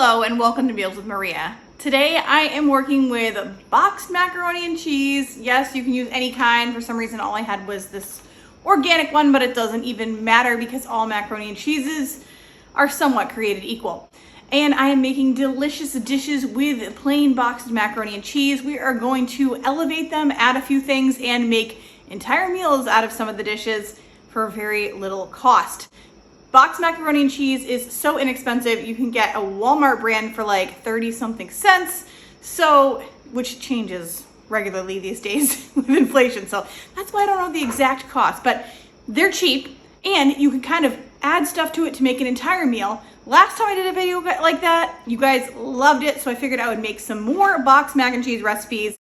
Hello and welcome to Meals with Maria. Today I am working with boxed macaroni and cheese. Yes, you can use any kind. For some reason all I had was this organic one, but it doesn't even matter because all macaroni and cheeses are somewhat created equal. And I am making delicious dishes with plain boxed macaroni and cheese. We are going to elevate them, add a few things, and make entire meals out of some of the dishes for very little cost. Boxed macaroni and cheese is so inexpensive. You can get a Walmart brand for like 30 something cents. Which changes regularly these days with inflation. So that's why I don't know the exact cost, but they're cheap and you can kind of add stuff to it to make an entire meal. Last time I did a video like that, you guys loved it. So I figured I would make some more boxed mac and cheese recipes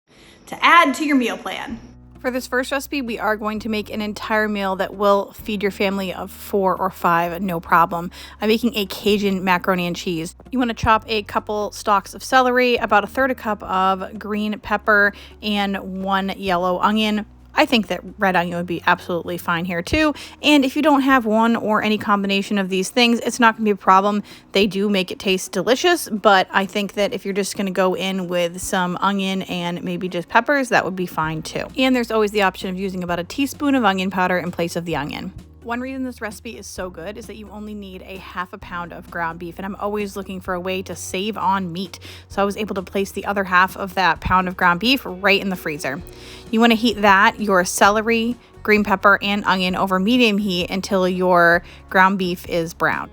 to add to your meal plan. For this first recipe, we are going to make an entire meal that will feed your family of 4 or 5, no problem. I'm making a Cajun macaroni and cheese. You want to chop a couple stalks of celery, about 1/3 cup of green pepper, and 1 yellow onion. I think that red onion would be absolutely fine here too. And if you don't have one or any combination of these things, it's not going to be a problem. They do make it taste delicious, but I think that if you're just going to go in with some onion and maybe just peppers, that would be fine too. And there's always the option of using about a teaspoon of onion powder in place of the onion. One reason this recipe is so good is that you only need a 1/2 pound of ground beef, and I'm always looking for a way to save on meat. So I was able to place the other half of that pound of ground beef right in the freezer. You want to heat your celery, green pepper, and onion over medium heat until your ground beef is brown.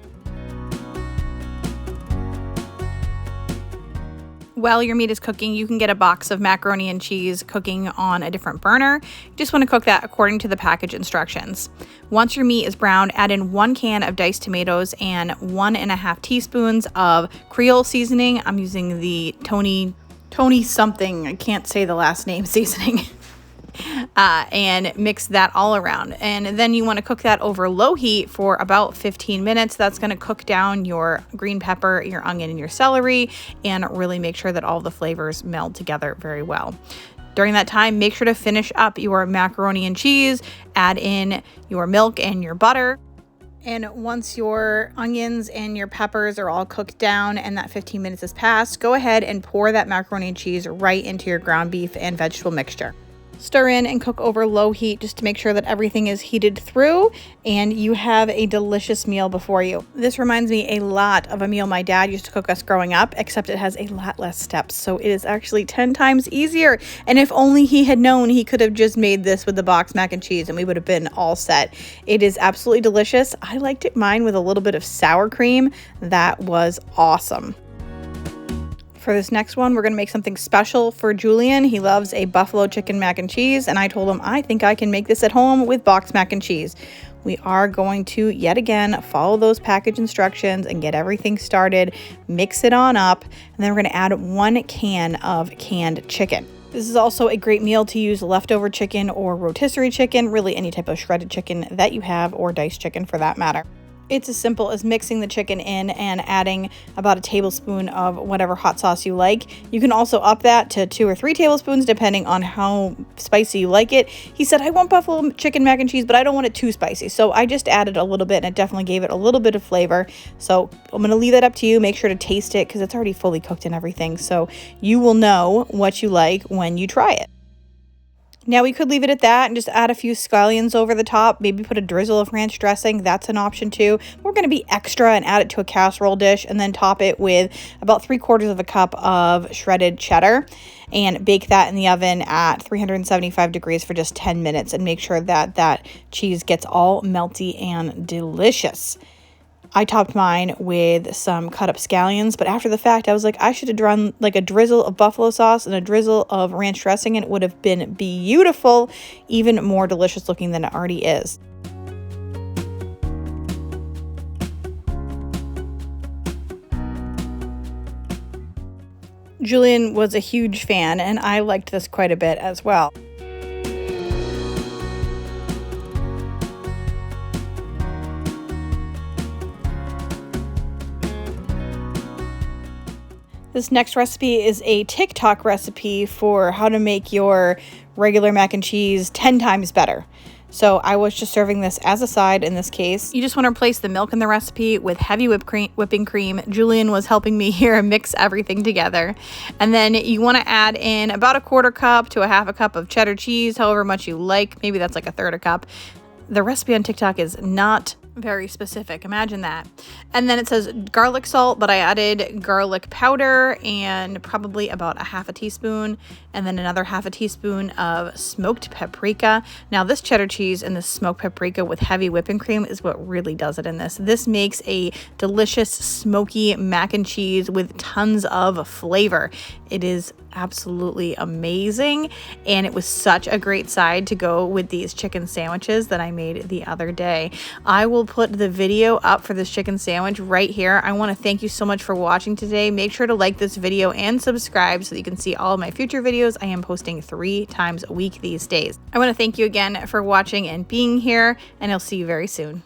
While your meat is cooking, you can get a box of macaroni and cheese cooking on a different burner. You just want to cook that according to the package instructions. Once your meat is brown, add in 1 can of diced tomatoes and 1.5 teaspoons of Creole seasoning. I'm using the Tony something, I can't say the last name, seasoning. And mix that all around. And then you want to cook that over low heat for about 15 minutes. That's going to cook down your green pepper, your onion, and your celery, and really make sure that all the flavors meld together very well. During that time, make sure to finish up your macaroni and cheese, add in your milk and your butter. And once your onions and your peppers are all cooked down and that 15 minutes has passed, go ahead and pour that macaroni and cheese right into your ground beef and vegetable mixture. Stir in and cook over low heat just to make sure that everything is heated through and you have a delicious meal before you. This reminds me a lot of a meal my dad used to cook us growing up, except it has a lot less steps. So it is actually 10 times easier. And if only he had known, he could have just made this with the boxed mac and cheese and we would have been all set. It is absolutely delicious. I liked mine with a little bit of sour cream. That was awesome. For this next one, we're going to make something special for Julian. He loves a buffalo chicken mac and cheese, and I told him I think I can make this at home with boxed mac and cheese. We are going to, yet again, follow those package instructions and get everything started, mix it on up, and then we're going to add 1 can of canned chicken. This is also a great meal to use leftover chicken or rotisserie chicken, really any type of shredded chicken that you have, or diced chicken for that matter. It's as simple as mixing the chicken in and adding about a tablespoon of whatever hot sauce you like. You can also up that to 2 or 3 tablespoons depending on how spicy you like it. He said, I want buffalo chicken mac and cheese, but I don't want it too spicy. So I just added a little bit and it definitely gave it a little bit of flavor. So I'm going to leave that up to you. Make sure to taste it because it's already fully cooked and everything. So you will know what you like when you try it. Now we could leave it at that and just add a few scallions over the top, maybe put a drizzle of ranch dressing. That's an option too. We're going to be extra and add it to a casserole dish and then top it with about 3/4 cup of shredded cheddar and bake that in the oven at 375 degrees for just 10 minutes and make sure that that cheese gets all melty and delicious. I topped mine with some cut up scallions, but after the fact, I was like, I should have drawn like a drizzle of buffalo sauce and a drizzle of ranch dressing, and it would have been beautiful, even more delicious looking than it already is. Julian was a huge fan, and I liked this quite a bit as well. This next recipe is a TikTok recipe for how to make your regular mac and cheese 10 times better. So I was just serving this as a side in this case. You just want to replace the milk in the recipe with heavy whipping cream. Julian was helping me here mix everything together. And then you want to add in about a 1/4 cup to a 1/2 cup of cheddar cheese, however much you like. Maybe that's like a 1/3 cup. The recipe on TikTok is not very specific. Imagine that. And then it says garlic salt, but I added garlic powder and probably about a 1/2 teaspoon, and then another 1/2 teaspoon of smoked paprika. Now this cheddar cheese and the smoked paprika with heavy whipping cream is what really does it in this. This makes a delicious smoky mac and cheese with tons of flavor. It is absolutely amazing, and it was such a great side to go with these chicken sandwiches that I made the other day. I will put the video up for this chicken sandwich right here. I want to thank you so much for watching today. Make sure to like this video and subscribe so that you can see all of my future videos. I am posting 3 times a week these days. I want to thank you again for watching and being here, and I'll see you very soon.